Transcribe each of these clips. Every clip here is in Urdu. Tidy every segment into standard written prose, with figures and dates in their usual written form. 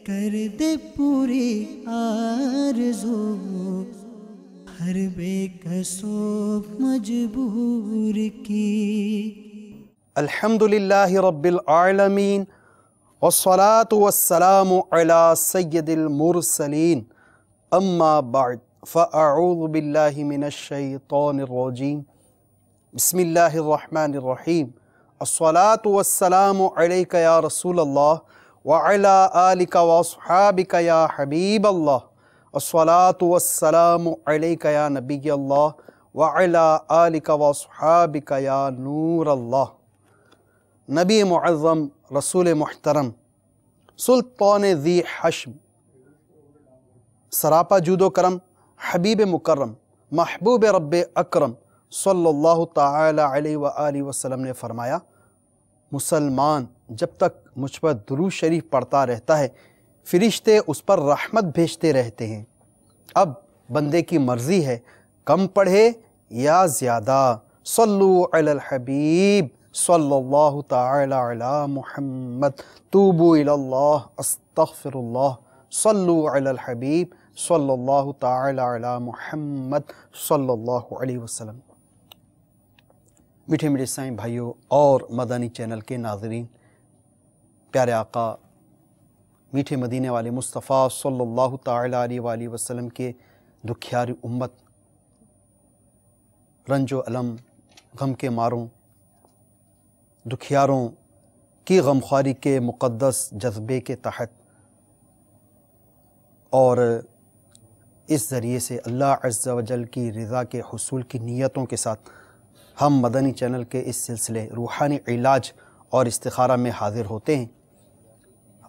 کر دے پوری آرزو ہر بے کسو مجبور کی۔ الحمدللہ رب العالمین والصلاة والسلام علی سید المرسلین اما بعد فاعوذ باللہ من الشیطان الرجیم بسم اللہ الرحمن الرحیم الصلاة والسلام علیک یا رسول اللہ وعلی آلک واصحابک یا حبیب اللہ الصلاة والسلام علیک یا نبی اللہ وعلی آلک واصحابک یا نور اللہ۔ نبی معظم، رسول محترم، سلطان ذی حشم، سراپا جود و کرم، حبیب مکرم، محبوب رب اکرم صلی اللہ تعالی علیہ وآلہ وسلم نے فرمایا، مسلمان جب تک مجھ پر درود شریف پڑھتا رہتا ہے فرشتے اس پر رحمت بھیجتے رہتے ہیں۔ اب بندے کی مرضی ہے کم پڑھے یا زیادہ۔ صلو علی الحبیب صلی اللہ تعالی علی محمد، توبوا الی اللہ استغفر اللہ، صلو علی الحبیب صلی اللہ تعالی علی محمد صلی اللہ علیہ وسلم۔ میٹھے میٹھے سائیں بھائیوں اور مدنی چینل کے ناظرین، پیارے آقا میٹھے مدینے والے مصطفیٰ صلی اللہ تعالی علیہ وآلہ وسلم کے دکھیاری امت، رنج و علم، غم کے ماروں، دکھیاروں کی غمخواری کے مقدس جذبے کے تحت اور اس ذریعے سے اللہ عز و جل کی رضا کے حصول کی نیتوں کے ساتھ ہم مدنی چینل کے اس سلسلے روحانی علاج اور استخارہ میں حاضر ہوتے ہیں۔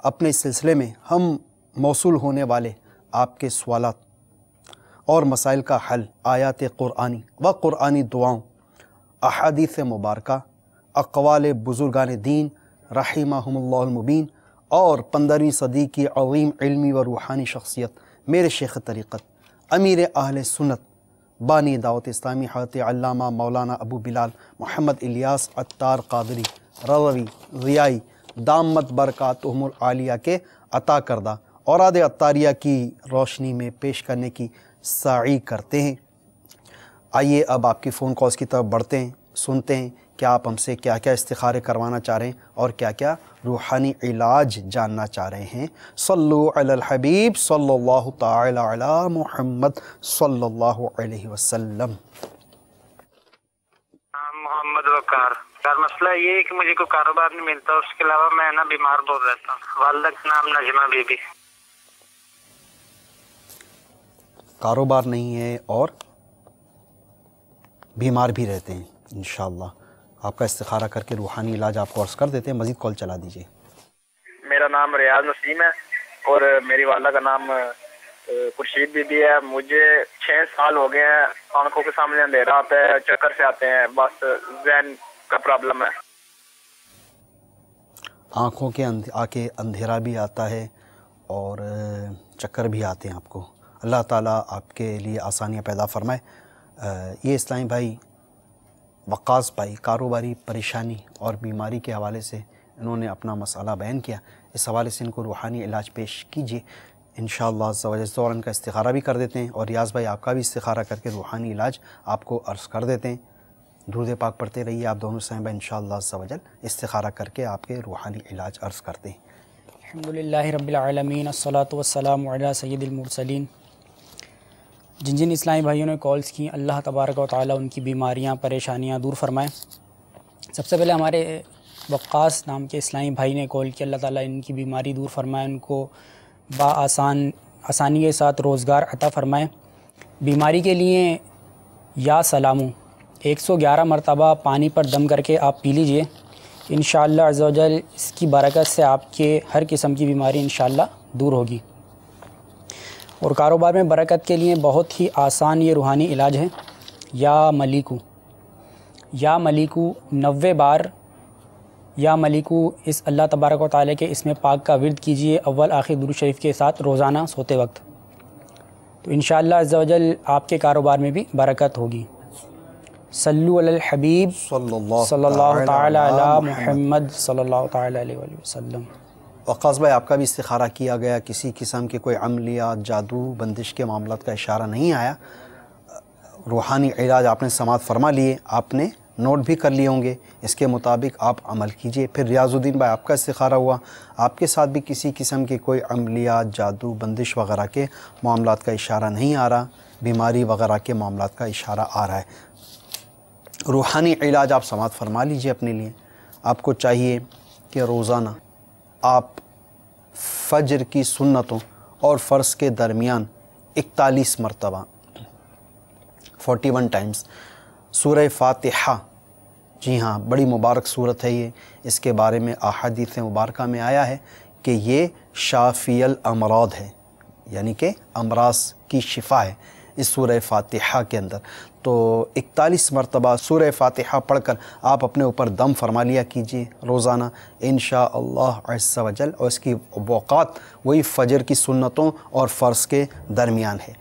اپنے اس سلسلے میں ہم موصول ہونے والے آپ کے سوالات اور مسائل کا حل آیات قرآنی و قرآنی دعاؤں، احادیث مبارکہ، اقوال بزرگان دین رحمہم اللہ المبین اور 15ویں صدی کی عظیم علمی و روحانی شخصیت میرے شیخ طریقت امیر اہل سنت بانی دعوت اسلامی حضرت علامہ مولانا ابو بلال محمد الیاس عطار قادری رضوی ضیائی دامت برکاتہم العالیہ کے عطا کردہ اوراد عطاریہ کی روشنی میں پیش کرنے کی سعی کرتے ہیں۔ آئیے اب آپ کی فون کالز کی طرف بڑھتے ہیں، سنتے ہیں کہ آپ ہم سے کیا کیا استخارے کروانا چاہ رہے ہیں اور کیا کیا روحانی علاج جاننا چاہ رہے ہیں۔ صلو علی الحبیب صلی اللہ تعالی علی محمد صلی اللہ علیہ وسلم۔ محمد وقار، یار مسئلہ یہ ہے کہ مجھے کوئی کاروبار نہیں ملتا، اس کے علاوہ میں نا بیمار بہت رہتا ہوں۔ والدہ کا نام نجمہ بی بی۔ کاروبار نہیں ہے اور بیمار بھی رہتے ہیں، انشاءاللہ آپ کا استخارہ کر کے روحانی علاج آپ کو عرض کر دیتے ہیں۔ مزید کال چلا دیجئے۔ میرا نام ریاض نسیم ہے اور میری والدہ کا نام خورشید بی بی ہے۔ مجھے 6 سال ہو گئے ہیں، آنکھوں کے سامنے اندھیرا آتا ہے، چکر سے آتے ہیں، بس ذہن کا پرابلم ہے۔ آنکھوں کے آکے اندھیرا بھی آتا ہے اور چکر بھی آتے ہیں آپ کو۔ اللہ تعالیٰ آپ کے لیے آسانیاں پیدا فرمائے۔ یہ اسلامی بھائی وقاص بھائی کاروباری پریشانی اور بیماری کے حوالے سے انہوں نے اپنا مسئلہ بیان کیا، اس حوالے سے ان کو روحانی علاج پیش کیجیے انشاءاللہ عز و جل۔ اس دوران کا استخارہ بھی کر دیتے ہیں اور ریاض بھائی آپ کا بھی استخارہ کر کے روحانی علاج آپ کو عرض کر دیتے ہیں۔ درود پاک پڑھتے رہیے آپ دونوں صاحب انشاءاللہ عز و جل، استخارہ کر کے آپ کے روحانی علاج عرض کرتے ہیں۔ الحمدللہ رب العالمین، الصلاۃ والسلام علی سید المرسلین۔ جن جن اسلامی بھائیوں نے کالز کی، اللہ تبارک و تعالیٰ ان کی بیماریاں پریشانیاں دور فرمائے۔ سب سے پہلے ہمارے وقاص نام کے اسلامی بھائی نے کال کی، اللہ تعالیٰ ان کی بیماری دور فرمائے، ان کو آسانی کے ساتھ روزگار عطا فرمائے۔ بیماری کے لیے یا سلامو 111 مرتبہ پانی پر دم کر کے آپ پی لیجئے، انشاءاللہ عز و جل اس کی برکت سے آپ کے ہر قسم کی بیماری انشاءاللہ دور ہوگی۔ اور کاروبار میں برکت کے لیے بہت ہی آسان یہ روحانی علاج ہے، یا ملیکو 90 بار یا ملیکو اس اللہ تبارک و تعالیٰ کے اسم پاک کا ورد کیجئے اول آخر درود شریف کے ساتھ روزانہ سوتے وقت، تو انشاءاللہ عز و جل آپ کے کاروبار میں بھی برکت ہوگی۔ صلو علی الحبیب صلی اللہ تعالی علی محمد صلی اللہ تعالی علیہ وسلم۔ وقاص بھائی آپ کا بھی استخارہ کیا گیا، کسی قسم کے کوئی عملیات، جادو، بندش کے معاملات کا اشارہ نہیں آیا، روحانی علاج آپ نے سماعت فرما لیے، آپ نے نوٹ بھی کر لیے ہوں گے، اس کے مطابق آپ عمل کیجئے۔ پھر ریاض الدین بھائی آپ کا استخارہ ہوا، آپ کے ساتھ بھی کسی قسم کے کوئی عملیات، جادو، بندش وغیرہ کے معاملات کا اشارہ نہیں آ رہا، بیماری وغیرہ کے معاملات کا اشارہ آ رہا ہے۔ روحانی علاج آپ سماعت فرما لیجئے اپنے لیے۔ آپ کو چاہیے کہ روزانہ آپ فجر کی سنتوں اور فرض کے درمیان 41 مرتبہ 41 ٹائمز سورہ فاتحہ، جی ہاں بڑی مبارک صورت ہے یہ، اس کے بارے میں احادیث مبارکہ میں آیا ہے کہ یہ شافی الامراض ہے، یعنی کہ امراض کی شفا ہے اس سورہ فاتحہ کے اندر۔ تو 41 مرتبہ سورہ فاتحہ پڑھ کر آپ اپنے اوپر دم فرما لیا کیجئے روزانہ انشاءاللہ عز و جل، اور اس کی اوقات وہی فجر کی سنتوں اور فرض کے درمیان ہے۔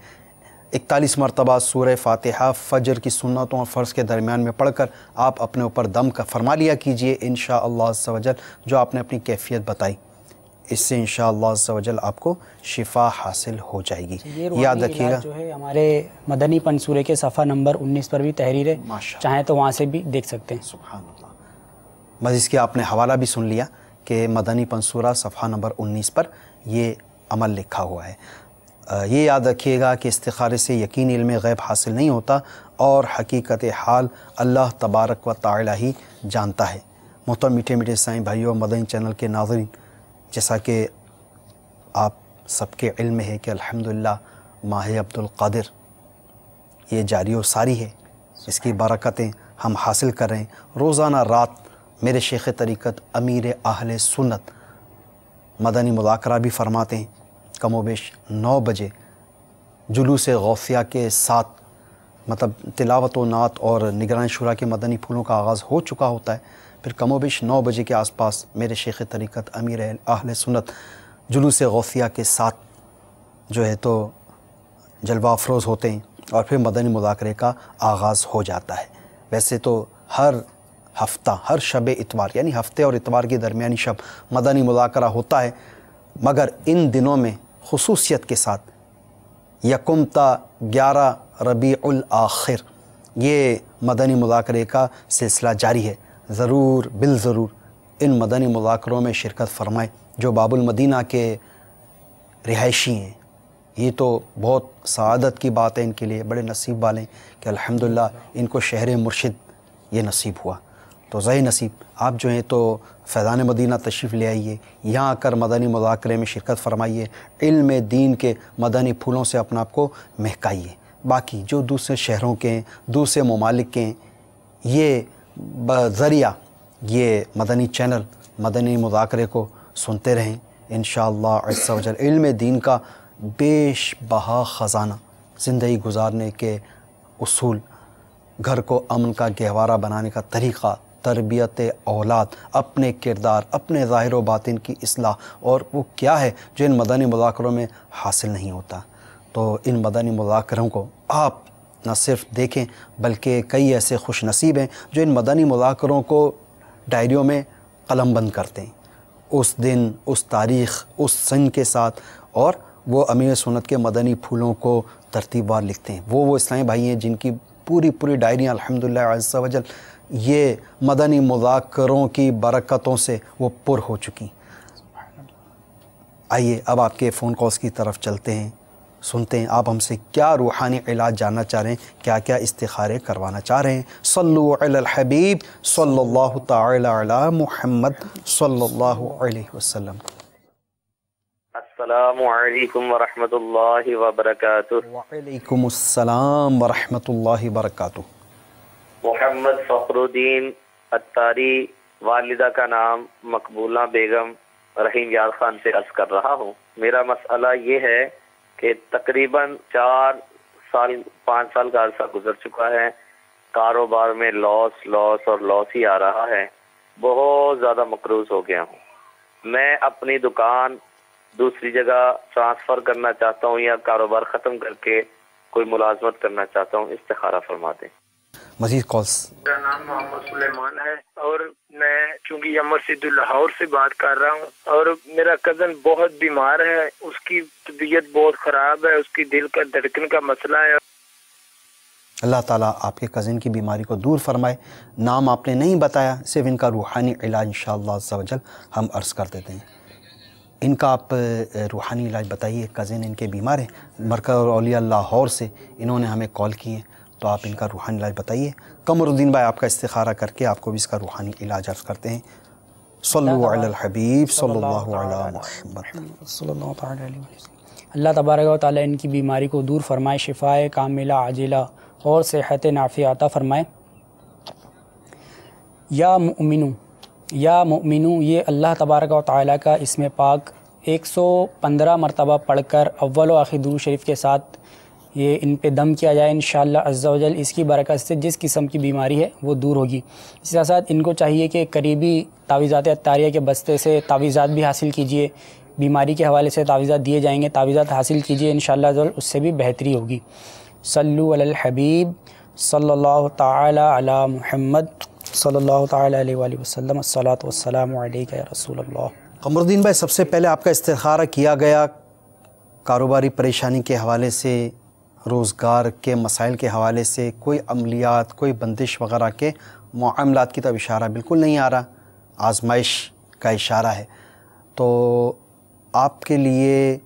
41 مرتبہ سورہ فاتحہ فجر کی سنتوں اور فرض کے درمیان میں پڑھ کر آپ اپنے اوپر دم کا فرما لیا کیجئے انشاءاللہ عز و جل، جو آپ نے اپنی کیفیت بتائی، اس سے انشاءاللہ عز و جل آپ کو شفا حاصل ہو جائے گی۔ یاد رکھیے گا جو ہے ہمارے مدنی پن سورہ کے صفحہ نمبر 19 پر بھی تحریر ہے، چاہیں تو وہاں سے بھی دیکھ سکتے ہیں۔ سبحان اللہ۔ بس اس کے آپ نے حوالہ بھی سن لیا کہ مدنی پن سورہ صفحہ نمبر 19 پر یہ عمل لکھا ہوا ہے۔ یہ یاد رکھیے گا کہ استخارے سے یقین علم غیب حاصل نہیں ہوتا، اور حقیقت حال اللہ تبارک و تعالی ہی جانتا ہے۔ محترم میٹھے میٹھے سائیں بھائیوں، مدنی چینل کے ناظرین، جیسا کہ آپ سب کے علم ہے کہ الحمدللہ ماہ عبد القادر یہ جاری و ساری ہے، اس کی برکتیں ہم حاصل کر رہے ہیں۔ روزانہ رات میرے شیخ طریقت امیر اہل سنت مدنی مذاکرہ بھی فرماتے ہیں، کم و بیش 9 بجے جلوس غوثیہ کے ساتھ، مطلب تلاوت و نعت اور نگران شورا کے مدنی پھولوں کا آغاز ہو چکا ہوتا ہے، پھر کم و بیش 9 بجے کے آس پاس میرے شیخ طریقت امیر اہل سنت جلوس غوثیہ کے ساتھ جو ہے تو جلوہ افروز ہوتے ہیں، اور پھر مدنی مذاکرے کا آغاز ہو جاتا ہے۔ ویسے تو ہر ہفتہ، ہر شب اتوار، یعنی ہفتے اور اتوار کی درمیانی شب مدنی مذاکرہ ہوتا ہے، مگر ان دنوں میں خصوصیت کے ساتھ 1 تا 11 ربیع الاخر یہ مدنی مذاکرے کا سلسلہ جاری ہے۔ ضرور بالضرور ان مدنی مذاکروں میں شرکت فرمائیں۔ جو باب المدینہ کے رہائشی ہیں، یہ تو بہت سعادت کی بات ہے ان کے لیے، بڑے نصیب والے ہیں کہ الحمدللہ ان کو شہر مرشد یہ نصیب ہوا۔ تو ظاہر نصیب آپ جو ہیں تو فیضان مدینہ تشریف لے آئیے، یہاں آ کر مدنی مذاکرے میں شرکت فرمائیے، علم دین کے مدنی پھولوں سے اپنا آپ کو مہکائیے۔ باقی جو دوسرے شہروں کے ہیں، دوسرے ممالک کے ہیں، یہ بذریعہ یہ مدنی چینل مدنی مذاکرے کو سنتے رہیں، انشاءاللہ عز و جل علم دین کا بیش بہا خزانہ، زندگی گزارنے کے اصول، گھر کو امن کا گہوارہ بنانے کا طریقہ، تربیت اولاد، اپنے کردار، اپنے ظاہر و باطن کی اصلاح، اور وہ کیا ہے جو ان مدنی مذاکروں میں حاصل نہیں ہوتا۔ تو ان مدنی مذاکروں کو آپ نہ صرف دیکھیں بلکہ کئی ایسے خوش نصیب ہیں جو ان مدنی مذاکروں کو ڈائریوں میں قلم بند کرتے ہیں، اس دن، اس تاریخ، اس سن کے ساتھ، اور وہ امیر سنت کے مدنی پھولوں کو ترتیب وار لکھتے ہیں۔ وہ اسلامی بھائی ہیں جن کی پوری ڈائریاں الحمدللہ عز و جل یہ مدنی مذاکروں کی برکتوں سے وہ پر ہو چکی۔ آئیے اب آپ کے فون کالز کی طرف چلتے ہیں، سنتے ہیں آپ ہم سے کیا روحانی علاج جاننا چاہ رہے ہیں، کیا کیا استخارے کروانا چاہ رہے ہیں۔ صلو علی الحبیب صلی اللہ تعالی علی محمد صلی اللہ علیہ وسلم۔ السلام علیکم ورحمۃ اللہ وبرکاتہ۔ وعلیکم السلام ورحمۃ اللہ وبرکاتہ۔ محمد فخر الدین اتاری، والدہ کا نام مقبولہ بیگم، رحیم یار خان سے عرض کر رہا ہوں۔ میرا مسئلہ یہ ہے کہ تقریباً 5 سال کا عرصہ گزر چکا ہے، کاروبار میں لاس ہی آ رہا ہے، بہت زیادہ مقروض ہو گیا ہوں۔ میں اپنی دکان دوسری جگہ ٹرانسفر کرنا چاہتا ہوں یا کاروبار ختم کر کے کوئی ملازمت کرنا چاہتا ہوں، استخارہ فرما دیں۔ مزید کالس. میرا نام محمد سلیمان ہے اور میں چونکہ یہ مسجد لاہور سے بات کر رہا ہوں اور میرا کزن بہت بیمار ہے, اس کی طبیعت بہت خراب ہے, اس کی دل کا دھڑکن کا مسئلہ ہے. اللہ تعالیٰ آپ کے کزن کی بیماری کو دور فرمائے. نام آپ نے نہیں بتایا, صرف ان کا روحانی علاج انشاءاللہ عز و جل ہم عرض کر دیتے ہیں. ان کا آپ روحانی علاج بتائیے. کزن ان کے بیمار ہیں, مرکز اولیاء لاہور سے انہوں نے ہمیں کال کی ہے, تو آپ ان کا روحانی علاج بتائیے. قمر الدین بھائی آپ کا استخارہ کر کے آپ کو بھی اس کا روحانی علاج عرض کرتے ہیں. صلو علی الحبیب صلی اللہ علی محمد صلی اللہ تعالی علیہ وسلم. اللہ تبارک و تعالی ان کی بیماری کو دور فرمائے, شفائے کاملہ عاجلہ اور صحت نافعہ عطا فرمائے. یا مؤمنو یہ اللہ تبارک و تعالی کا اسم پاک 115 مرتبہ پڑھ کر اول و آخر درود شریف کے ساتھ یہ ان پہ دم کیا جائے. انشاءاللہ عز و جل اس کی برکت سے جس قسم کی بیماری ہے وہ دور ہوگی. اس کے ساتھ ان کو چاہیے کہ قریبی تعویذات عطاریہ کے بستے سے تعویذات بھی حاصل کیجئے. بیماری کے حوالے سے تعویذات دیے جائیں گے, تعویذات حاصل کیجئے, انشاءاللہ عز و جل اس سے بھی بہتری ہوگی. صلو علی الحبیب صلی اللہ تعالی علی محمد صلی اللہ تعالی علیہ وآلہ وسلم. الصلاۃ والسلام علیک یا رسول اللہ. قمر الدین بھائی سب سے پہلے آپ کا استخارہ کیا گیا کاروباری پریشانی کے حوالے سے, روزگار کے مسائل کے حوالے سے, کوئی عملیات, کوئی بندش وغیرہ کے معاملات کی طرف اشارہ بالکل نہیں آ رہا, آزمائش کا اشارہ ہے. تو آپ کے لیے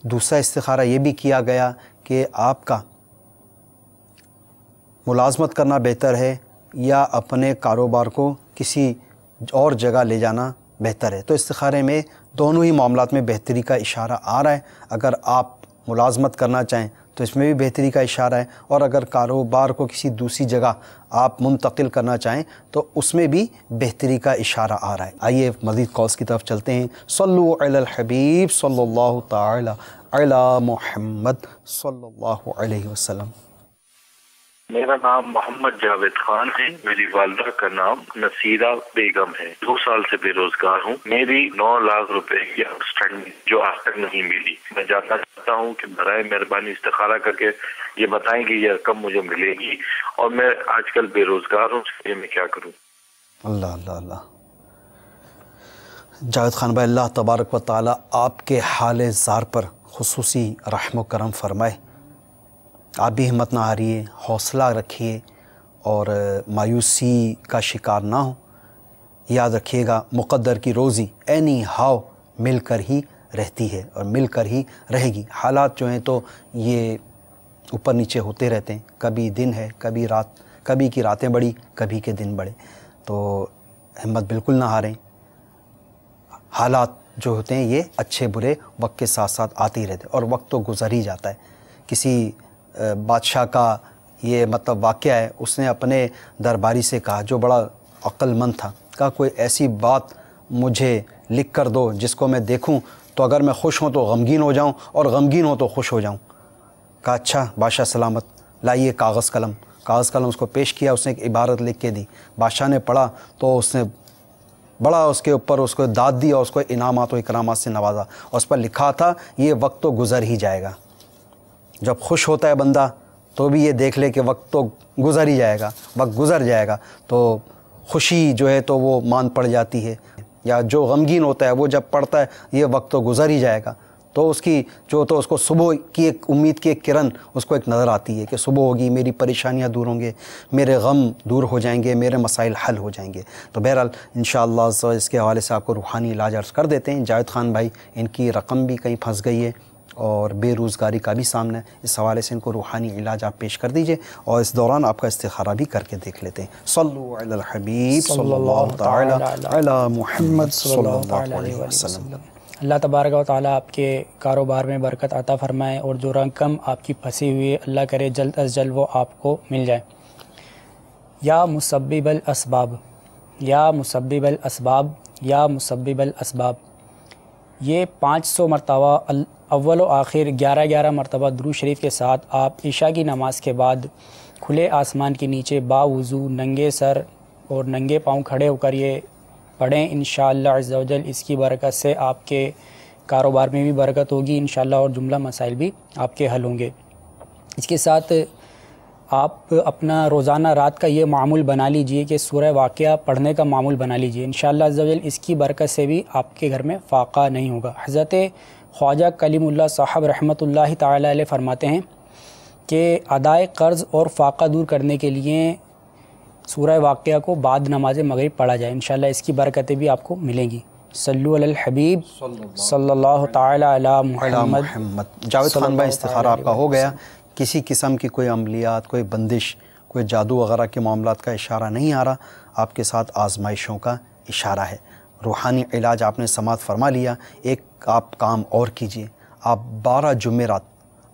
دوسرا استخارہ یہ بھی کیا گیا کہ آپ کا ملازمت کرنا بہتر ہے یا اپنے کاروبار کو کسی اور جگہ لے جانا بہتر ہے. تو استخارے میں دونوں ہی معاملات میں بہتری کا اشارہ آ رہا ہے. اگر آپ ملازمت کرنا چاہیں تو اس میں بھی بہتری کا اشارہ ہے, اور اگر کاروبار کو کسی دوسری جگہ آپ منتقل کرنا چاہیں تو اس میں بھی بہتری کا اشارہ آ رہا ہے. آئیے مزید کالس کی طرف چلتے ہیں. صلو علی الحبیب صلی اللہ تعالی علی محمد صلی اللہ علیہ وسلم. میرا نام محمد جاوید خان ہے. میری والدہ کا نام نصیرہ بیگم ہے. 2 سال سے بے روزگار ہوں. میری 9 لاکھ روپے کی آؤٹسٹینڈنگ جو آج تک نہیں ملی. میں جاننا چاہتا ہوں کہ برائے مہربانی استخارہ کر کے یہ بتائیں کہ یہ رقم مجھے ملے گی, اور میں آج کل بے روزگار ہوں, اس لیے میں کیا کروں. اللہ اللہ اللہ. جاوید خان بھائی, اللہ تبارک و تعالی آپ کے حال زار پر خصوصی رحم و کرم فرمائے. آپ بھی ہمت نہ ہاریے, حوصلہ رکھیے اور مایوسی کا شکار نہ ہو. یاد رکھیے گا مقدر کی روزی اینی ہاؤ مل کر ہی رہتی ہے اور مل کر ہی رہے گی. حالات جو ہیں تو یہ اوپر نیچے ہوتے رہتے ہیں. کبھی دن ہے, کبھی رات, کبھی کی راتیں بڑی, کبھی کے دن بڑے. تو ہمت بالکل نہ ہاریں. حالات جو ہوتے ہیں یہ اچھے برے وقت کے ساتھ ساتھ آتے ہی رہتے ہیں, اور وقت تو گزر ہی جاتا ہے. کسی بادشاہ کا یہ مطلب واقعہ ہے, اس نے اپنے درباری سے کہا جو بڑا عقل مند تھا, کہا کوئی ایسی بات مجھے لکھ کر دو جس کو میں دیکھوں تو اگر میں خوش ہوں تو غمگین ہو جاؤں اور غمگین ہوں تو خوش ہو جاؤں. کہا اچھا بادشاہ سلامت, لائیے کاغذ قلم. کاغذ قلم اس کو پیش کیا, اس نے ایک عبارت لکھ کے دی. بادشاہ نے پڑھا تو اس نے بڑا اس کے اوپر اس کو داد دی اور اس کو انعامات و اکرامات سے نوازا, اور اس پر لکھا تھا یہ وقت تو گزر ہی جائے گا. جب خوش ہوتا ہے بندہ تو بھی یہ دیکھ لے کہ وقت تو گزر ہی جائے گا, وقت گزر جائے گا, تو خوشی جو ہے تو وہ مان پڑ جاتی ہے. یا جو غمگین ہوتا ہے وہ جب پڑھتا ہے یہ وقت تو گزر ہی جائے گا, تو اس کی جو تو اس کو صبح کی ایک امید کی ایک کرن اس کو ایک نظر آتی ہے کہ صبح ہوگی, میری پریشانیاں دور ہوں گے, میرے غم دور ہو جائیں گے, میرے مسائل حل ہو جائیں گے. تو بہرحال انشاءاللہ اس کے حوالے سے آپ کو روحانی علاج عرض کر دیتے ہیں. جاوید خان بھائی ان کی رقم بھی کہیں پھنس گئی ہے اور بے روزگاری کا بھی سامنا ہے. اس حوالے سے ان کو روحانی علاج آپ پیش کر دیجئے, اور اس دوران آپ کا استخارہ بھی کر کے دیکھ لیتے ہیں. صلو علی الحبیب صلی اللہ تعالی علی محمد صلی اللہ علیہ وسلم. اللہ تبارک و تعالیٰ آپ کے کاروبار میں برکت عطا فرمائے, اور جو رقم آپ کی پھنسی ہوئی ہے اللہ کرے جلد از جلد وہ آپ کو مل جائے. یا مسبب الاسباب, یا مسبب الاسباب, یا مسبب الاسباب, یہ 500 مرتبہ اول و آخر 11 مرتبہ درود شریف کے ساتھ آپ عشاء کی نماز کے بعد کھلے آسمان کے نیچے باوضو ننگے سر اور ننگے پاؤں کھڑے ہو کر یہ پڑھیں. انشاءاللہ عز و جل اس کی برکت سے آپ کے کاروبار میں بھی برکت ہوگی انشاءاللہ, اور جملہ مسائل بھی آپ کے حل ہوں گے. اس کے ساتھ آپ اپنا روزانہ رات کا یہ معمول بنا لیجئے کہ سورہ واقعہ پڑھنے کا معمول بنا لیجئے، انشاءاللہ عز و جل اس کی برکت سے بھی آپ کے گھر میں فاقہ نہیں ہوگا۔ حضرت خواجہ کلیم اللہ صاحب رحمۃ اللہ تعالی علیہ فرماتے ہیں کہ ادائے قرض اور فاقہ دور کرنے کے لیے سورہ واقعہ کو بعد نماز مغرب پڑھا جائے، انشاءاللہ اس کی برکتیں بھی آپ کو ملیں گی۔ صلو علی الحبیب صلی اللہ تعالی علی محمد۔ جاوید خان بھائی، استخارہ آپ کا ہو گیا، کسی قسم کی کوئی عملیات، کوئی بندش، کوئی جادو وغیرہ کے معاملات کا اشارہ نہیں آ رہا، آپ کے ساتھ آزمائشوں کا اشارہ ہے۔ روحانی علاج آپ نے سماعت فرما لیا۔ ایک آپ کام اور کیجئے، آپ 12 جمعرات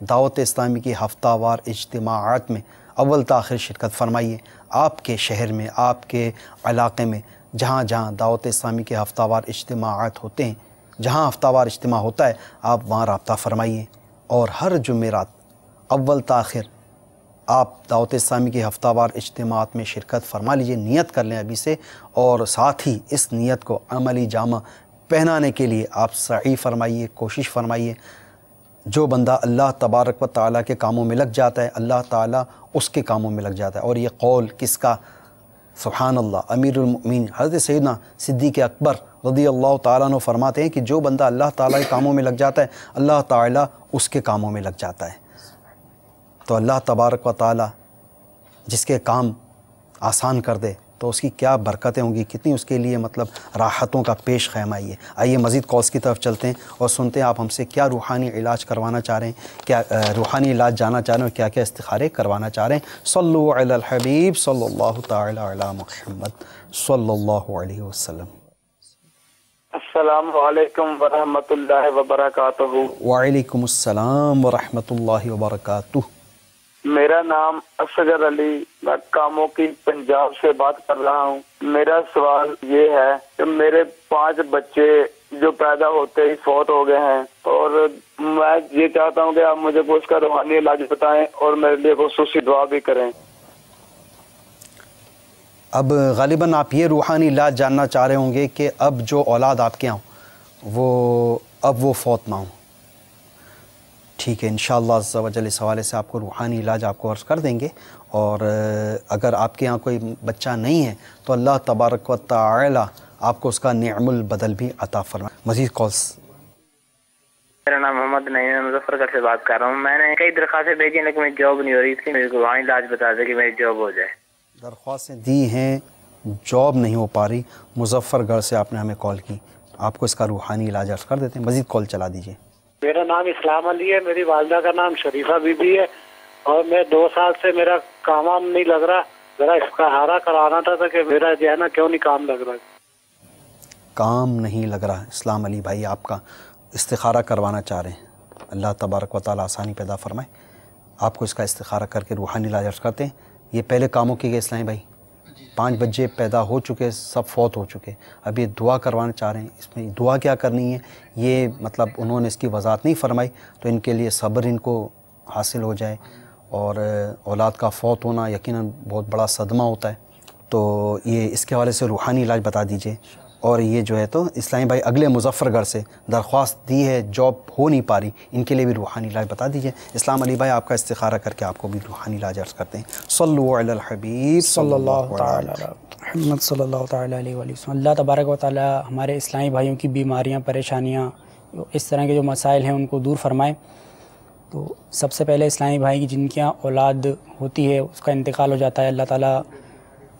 دعوت اسلامی کی ہفتہ وار اجتماعات میں اول تاخیر شرکت فرمائیے۔ آپ کے شہر میں، آپ کے علاقے میں جہاں جہاں دعوت اسلامی کے ہفتہ وار اجتماعات ہوتے ہیں، جہاں ہفتہ وار اجتماع ہوتا ہے، آپ وہاں رابطہ فرمائیے، اور ہر جمعرات اول تاخیر آپ دعوت اسلامی کے ہفتہ وار اجتماعات میں شرکت فرما لیجئے۔ نیت کر لیں ابھی سے، اور ساتھ ہی اس نیت کو عملی جامہ پہنانے کے لیے آپ سعی فرمائیے، کوشش فرمائیے۔ جو بندہ اللہ تبارک و تعالیٰ کے کاموں میں لگ جاتا ہے، اللہ تعالیٰ اس کے کاموں میں لگ جاتا ہے۔ اور یہ قول کس کا؟ سبحان اللہ، امیر المؤمنین حضرت سیدنا صدیق اکبر رضی اللہ تعالیٰ عنہ فرماتے ہیں کہ جو بندہ اللہ تعالیٰ کے کاموں میں لگ جاتا ہے، اللہ تعالیٰ اس کے کاموں میں لگ جاتا ہے۔ تو اللہ تبارک و تعالیٰ جس کے کام آسان کر دے تو اس کی کیا برکتیں ہوں گی، کتنی اس کے لیے مطلب راحتوں کا پیش خیم آئیے۔ آئیے مزید کالس کی طرف چلتے ہیں اور سنتے ہیں آپ ہم سے کیا روحانی علاج کروانا چاہ رہے ہیں، کیا روحانی علاج جاننا چاہ رہے ہیں، اور کیا کیا استخارے کروانا چاہ رہے ہیں۔ صلو علی الحبیب صلی اللہ تعالی علی محمد صلی اللہ علیہ وسلم۔ السلام علیکم ورحمۃ اللہ وبرکاتہ۔ وعلیکم السلام ورحمۃ اللہ وبرکاتہ۔ میرا نام اصغر علی، میں کاموں کی پنجاب سے بات کر رہا ہوں۔ میرا سوال یہ ہے کہ میرے 5 بچے جو پیدا ہوتے ہی فوت ہو گئے ہیں، اور میں یہ چاہتا ہوں کہ آپ مجھے اس کا روحانی علاج بتائیں اور میرے لیے خصوصی دعا بھی کریں۔ اب غالباً آپ یہ روحانی علاج جاننا چاہ رہے ہوں گے کہ اب جو اولاد آپ کے ہوں وہ فوت نہ ہوں۔ ٹھیک ہے، انشاءاللہ عز و جل اس حوالے سے آپ کو روحانی علاج آپ کو عرض کر دیں گے، اور اگر آپ کے یہاں کوئی بچہ نہیں ہے تو اللہ تبارک و تعالی آپ کو اس کا نعم البدل بھی عطا فرمائے۔ مزید کالس۔ میرا نام محمد نعیم ہے، مظفر گڑھ سے بات کر رہا ہوں۔ میں نے کئی درخواستیں بھیجی لیکن میری جاب نہیں ہو رہی، اس لیے میرے کو روحانی علاج بتا دیں کہ میری جاب ہو جائے۔ درخواستیں دی ہیں، جاب نہیں ہو پا رہی، مظفر گڑھ سے آپ نے ہمیں کال کی، آپ کو اس کا روحانی علاج عرض کر دیتے ہیں۔ مزید کال چلا دیجیے۔ میرا نام اسلام علی ہے، میری والدہ کا نام شریفہ بی بی ہے، اور میں 2 سال سے میرا کام نہیں لگ رہا، ذرا استخارہ کرانا تھا کہ میرا جو ہے نا کیوں نہیں کام لگ رہا۔ کام نہیں لگ رہا، اسلام علی بھائی آپ کا استخارہ کروانا چاہ رہے ہیں، اللہ تبارک و تعالیٰ آسانی پیدا فرمائے، آپ کو اس کا استخارہ کر کے روحانی علاج عرض کرتے ہیں۔ یہ پہلے کاموں کی گئے اسلامی بھائی، 5 بچے پیدا ہو چکے، سب فوت ہو چکے، اب یہ دعا کروانا چاہ رہے ہیں۔ اس میں دعا کیا کرنی ہے یہ مطلب انہوں نے اس کی وضاحت نہیں فرمائی، تو ان کے لیے صبر ان کو حاصل ہو جائے، اور اولاد کا فوت ہونا یقیناً بہت بڑا صدمہ ہوتا ہے، تو یہ اس کے حوالے سے روحانی علاج بتا دیجئے۔ اور یہ جو ہے تو اسلامی بھائی اگلے مظفر گڑھ سے درخواست دی ہے، جاب ہو نہیں پا رہی، ان کے لیے بھی روحانی علاج بتا دیجئے۔ اسلام علی بھائی آپ کا استخارہ کر کے آپ کو بھی روحانی علاج عرض کرتے ہیں۔ صلو علی الحبیب صلی اللہ تعالی علی محمد صلی اللہ تعالی علیہ وآلہ وسلم۔ اللہ تبارک و تعالی ہمارے اسلامی بھائیوں کی بیماریاں، پریشانیاں، اس طرح کے جو مسائل ہیں ان کو دور فرمائے۔ تو سب سے پہلے اسلامی بھائی کی جن کے یہاں اولاد ہوتی ہے، اس کا انتقال ہو جاتا ہے، اللہ تعالیٰ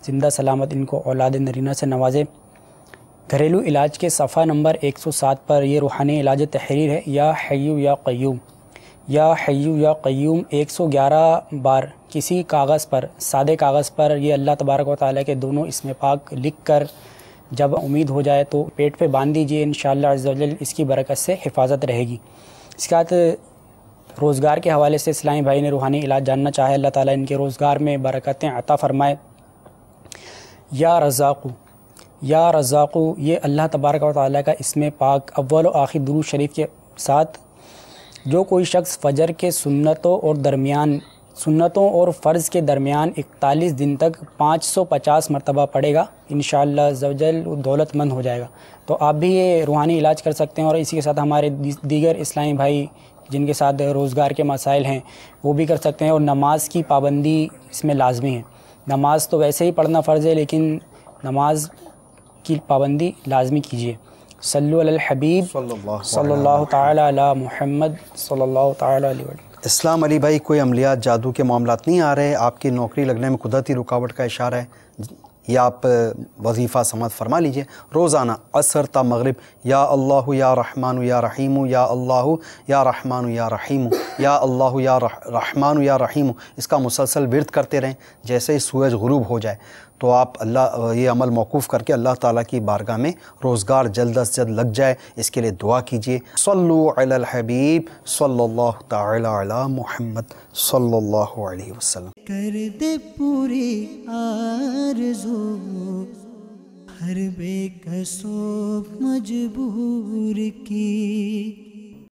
زندہ سلامت ان کو اولاد نرینہ سے نوازے۔ گھریلو علاج کے صفحہ نمبر 107 پر یہ روحانی علاج تحریر ہے، یا حیو یا قیوم، یا حیو یا قیوم 111 بار کسی کاغذ پر، سادے کاغذ پر یہ اللہ تبارک و تعالیٰ کے دونوں اسم پاک لکھ کر جب امید ہو جائے تو پیٹ پہ باندھ دیجئے، انشاءاللہ عز و جل اس کی برکت سے حفاظت رہے گی۔ اس کے بعد روزگار کے حوالے سے اسلامی بھائی نے روحانی علاج جاننا چاہے، اللہ تعالیٰ ان کے روزگار میں برکتیں عطا فرمائے۔ یا رزاقو، یا رزاقو یہ اللہ تبارک و تعالیٰ کا اسم پاک اول و آخر درود شریف کے ساتھ جو کوئی شخص فجر کے سنتوں اور فرض کے درمیان 41 دن تک 550 مرتبہ پڑھے گا، انشاءاللہ عز و جل دولت مند ہو جائے گا۔ تو آپ بھی یہ روحانی علاج کر سکتے ہیں، اور اسی کے ساتھ ہمارے دیگر اسلامی بھائی جن کے ساتھ روزگار کے مسائل ہیں وہ بھی کر سکتے ہیں، اور نماز کی پابندی اس میں لازمی ہے. نماز تو ویسے ہی پڑھنا فرض ہے، لیکن نماز کی پابندی لازمی کیجیے. صلو علی الحبیب صلی اللہ تعالی علی محمد صلی اللہ تعالی علیہ وسلم. اسلام علی بھائی، کوئی عملیات جادو کے معاملات نہیں آ رہے؟ آپ کی نوکری لگنے میں قدرتی رکاوٹ کا اشارہ ہے، یا آپ وظیفہ سماعت فرما لیجئے روزانہ عصر تا مغرب، یا اللہ یا رحمان یا رحیم، یا اللہ یا رحمان یا رحیم، یا اللہ یا رحمان یا رحیم. اس کا مسلسل ورد کرتے رہیں. جیسے ہی سورج غروب ہو جائے تو آپ یہ عمل موقوف کر کے اللہ تعالیٰ کی بارگاہ میں روزگار جلد از جلد لگ جائے، اس کے لیے دعا کیجیے. صلو علی الحبیب صلی اللہ تعالی علی محمد صلی اللہ علیہ وسلم. کر دے پوری آرزو ہر بے کسو مجبور کی.